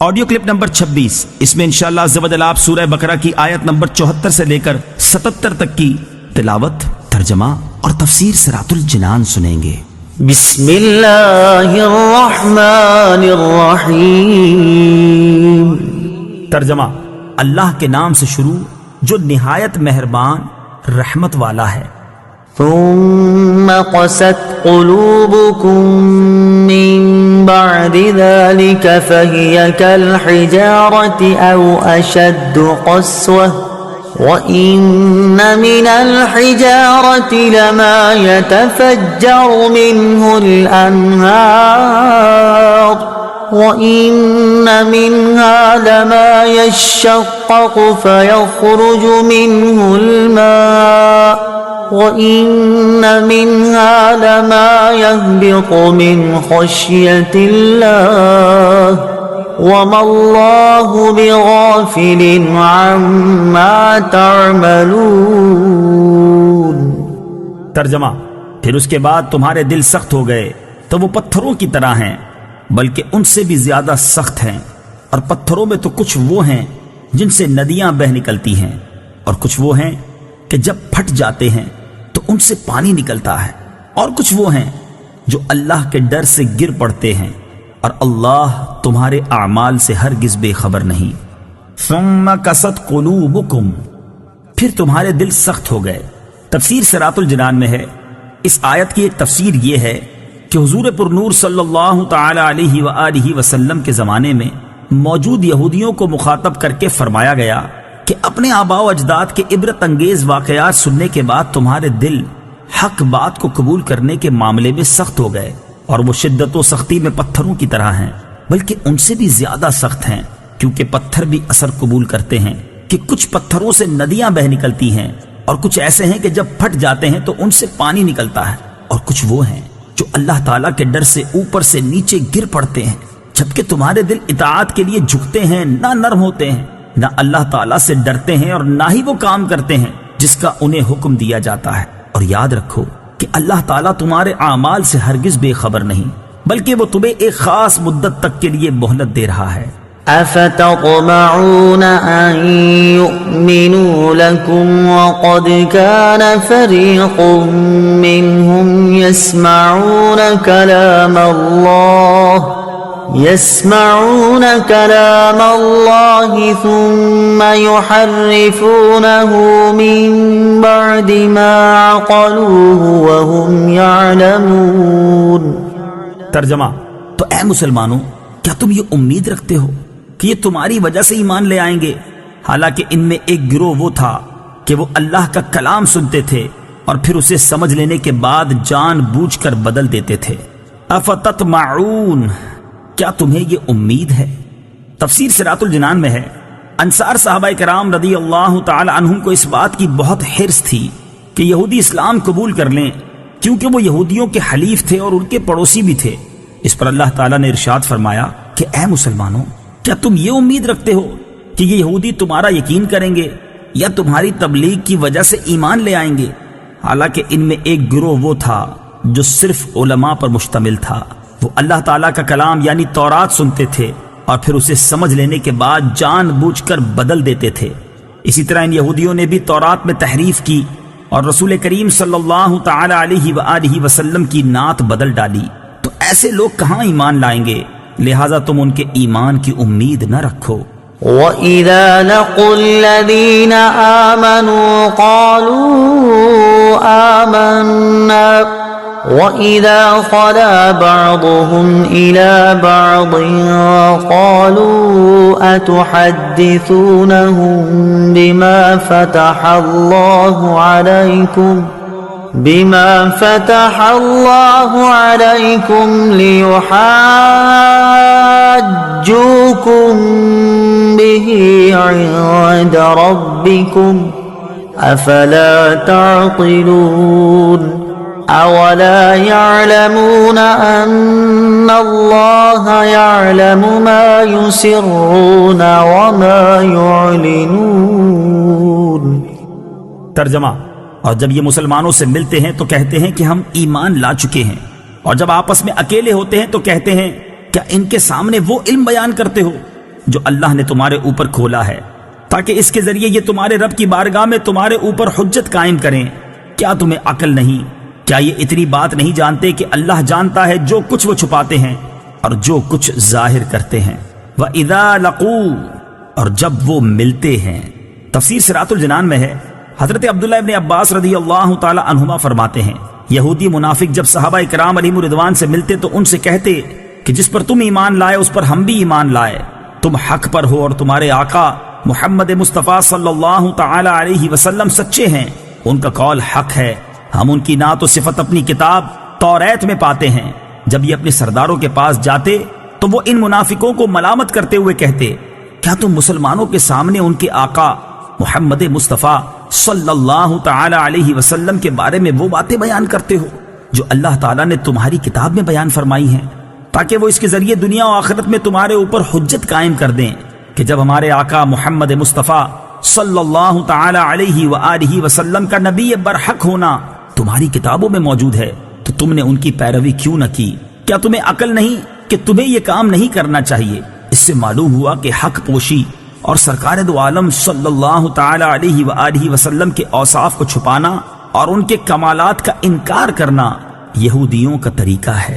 Audio clip number 26، اس میں انشاءاللہ عز و جل آپ سورہ بقرہ کی آیت نمبر 74 سے لے کر 77 تک کی تلاوت، ترجمہ اور تفسیر صراط الجنان سنیں گے۔ بسم اللہ الرحمن الرحیم۔ ترجمہ، اللہ کے نام سے شروع جو نہایت مہربان رحمت والا ہے۔ ثم قست قلوبكم من بعد ذلك فهي كالحجارة أو أشد قسوة وإن من الحجارة لما يتفجر منه الأنهار وإن منها لما يشقق فيخرج منه الماء وَإِنَّ مِنْهَا لَمَا يَهْبِطُ مِنْ خَشْيَةِ اللَّهِ وَمَا اللَّهُ بِغَافِلٍ عَمَّا تَعْمَلُونَ۔ ترجمہ، پھر اس کے بعد تمہارے دل سخت ہو گئے تو وہ پتھروں کی طرح ہیں، بلکہ ان سے بھی زیادہ سخت ہیں، اور پتھروں میں تو کچھ وہ ہیں جن سے ندیاں بہہ نکلتی ہیں، اور کچھ وہ ہیں کہ جب پھٹ جاتے ہیں تو ان سے پانی نکلتا ہے، اور کچھ وہ ہیں جو اللہ کے ڈر سے گر پڑتے ہیں، اور اللہ تمہارے اعمال سے ہرگز بے خبر نہیں۔ ثم قست قلوبکم، پھر تمہارے دل سخت ہو گئے۔ تفسیر صراط الجنان میں ہے، اس آیت کی ایک تفسیر یہ ہے کہ حضور پر نور صلی اللہ تعالی علیہ وآلہ وسلم کے زمانے میں موجود یہودیوں کو مخاطب کر کے فرمایا گیا کہ اپنے آباء و اجداد کے عبرت انگیز واقعات سننے کے بعد تمہارے دل حق بات کو قبول کرنے کے معاملے میں سخت ہو گئے، اور وہ شدت و سختی میں پتھروں کی طرح ہیں، بلکہ ان سے بھی زیادہ سخت ہیں، کیونکہ پتھر بھی اثر قبول کرتے ہیں کہ کچھ پتھروں سے ندیاں بہ نکلتی ہیں، اور کچھ ایسے ہیں کہ جب پھٹ جاتے ہیں تو ان سے پانی نکلتا ہے، اور کچھ وہ ہیں جو اللہ تعالیٰ کے ڈر سے اوپر سے نیچے گر پڑتے ہیں، جبکہ تمہارے دل اطاعت کے لیے جھکتے ہیں، نہ نرم ہوتے ہیں، نہ اللہ تعالیٰ سے ڈرتے ہیں، اور نہ ہی وہ کام کرتے ہیں جس کا انہیں حکم دیا جاتا ہے۔ اور یاد رکھو کہ اللہ تعالیٰ تمہارے اعمال سے ہرگز بے خبر نہیں، بلکہ وہ تمہیں ایک خاص مدت تک کے لیے مہلت دے رہا ہے۔ افتطمعون ان يؤمنوا لكم وقد كان فريق منهم يسمعون كلام الله ثم يحرفونه من بعد ما عقلوه وهم يعلمون۔ ترجمہ، تو اے مسلمانوں، کیا تم یہ امید رکھتے ہو کہ یہ تمہاری وجہ سے ایمان لے آئیں گے، حالانکہ ان میں ایک گروہ وہ تھا کہ وہ اللہ کا کلام سنتے تھے اور پھر اسے سمجھ لینے کے بعد جان بوجھ کر بدل دیتے تھے۔ افتطمعون، کیا تمہیں یہ امید ہے؟ تفسیر صراط الجنان میں ہے، انصار صحابہ کرام رضی اللہ تعالی عنہم کو اس بات کی بہت حرص تھی کہ یہودی اسلام قبول کر لیں، کیونکہ وہ یہودیوں کے حلیف تھے اور ان کے پڑوسی بھی تھے۔ اس پر اللہ تعالیٰ نے ارشاد فرمایا کہ اے مسلمانوں، کیا تم یہ امید رکھتے ہو کہ یہ یہودی تمہارا یقین کریں گے یا تمہاری تبلیغ کی وجہ سے ایمان لے آئیں گے؟ حالانکہ ان میں ایک گروہ وہ تھا جو صرف علماء پر مشتمل تھا، وہ اللہ تعالیٰ کا کلام یعنی تورات سنتے تھے اور پھر اسے سمجھ لینے کے بعد جان بوجھ کر بدل دیتے تھے۔ اسی طرح ان یہودیوں نے بھی تورات میں تحریف کی اور رسول کریم صلی اللہ تعالی علیہ وآلہ وسلم کی نعت بدل ڈالی، تو ایسے لوگ کہاں ایمان لائیں گے؟ لہٰذا تم ان کے ایمان کی امید نہ رکھو۔ وَإِذَا لَقُوا الَّذِينَ آمَنُوا قَالُوا آمَنَّا وَإِذَا خَلَا بَعْضُهُمْ إِلَى بَعْضٍ قَالُوا أَتُحَدِّثُونَهُم بِمَا فَتَحَ اللَّهُ عَلَيْكُمْ لِيُحَاجُّوكُم بِهِ عِندَ رَبِّكُمْ أَفَلَا تَعْقِلُونَ أَوَلَا يَعْلَمُونَ أَنَّ اللَّهَ يَعْلَمُ مَا يُسِرُّونَ وَمَا يُعْلِنُونَ۔ ترجمہ، اور جب یہ مسلمانوں سے ملتے ہیں تو کہتے ہیں کہ ہم ایمان لا چکے ہیں، اور جب آپس میں اکیلے ہوتے ہیں تو کہتے ہیں کیا ان کے سامنے وہ علم بیان کرتے ہو جو اللہ نے تمہارے اوپر کھولا ہے، تاکہ اس کے ذریعے یہ تمہارے رب کی بارگاہ میں تمہارے اوپر حجت قائم کریں۔ کیا تمہیں عقل نہیں؟ کیا یہ اتنی بات نہیں جانتے کہ اللہ جانتا ہے جو کچھ وہ چھپاتے ہیں اور جو کچھ ظاہر کرتے ہیں؟ وَإِذَا لَقُوا، اور جب وہ ملتے ہیں۔ تفسیر صراط الجنان میں ہے، حضرت عبداللہ ابن عباس رضی اللہ تعالی عنہما فرماتے ہیں، یہودی منافق جب صحابہ کرام علیہم رضوان سے ملتے تو ان سے کہتے کہ جس پر تم ایمان لائے اس پر ہم بھی ایمان لائے، تم حق پر ہو اور تمہارے آقا محمد مصطفیٰ صلی اللہ تعالی علیہ وسلم سچے ہیں، ان کا قول حق ہے، ہم ان کی نعت و صفت اپنی کتاب توریت میں پاتے ہیں۔ جب یہ اپنے سرداروں کے پاس جاتے تو وہ ان منافقوں کو ملامت کرتے ہوئے کہتے، کیا تم مسلمانوں کے سامنے ان کے آقا محمد مصطفیٰ صلی اللہ تعالی علیہ وسلم کے بارے میں وہ باتیں بیان کرتے ہو جو اللہ تعالیٰ نے تمہاری کتاب میں بیان فرمائی ہیں، تاکہ وہ اس کے ذریعے دنیا و آخرت میں تمہارے اوپر حجت قائم کر دیں کہ جب ہمارے آقا محمد مصطفیٰ صلی اللہ تعالی علیہ وآلہ وسلم کا نبی برحق ہونا تمہاری کتابوں میں موجود ہے تو تم نے ان کی پیروی کیوں نہ کی؟ کیا تمہیں عقل نہیں کہ تمہیں یہ کام نہیں کرنا چاہیے؟ اس سے معلوم ہوا کہ حق پوشی اور سرکار دو عالم صلی اللہ تعالی علیہ وآلہ وسلم کے اوصاف کو چھپانا اور ان کے کمالات کا انکار کرنا یہودیوں کا طریقہ ہے۔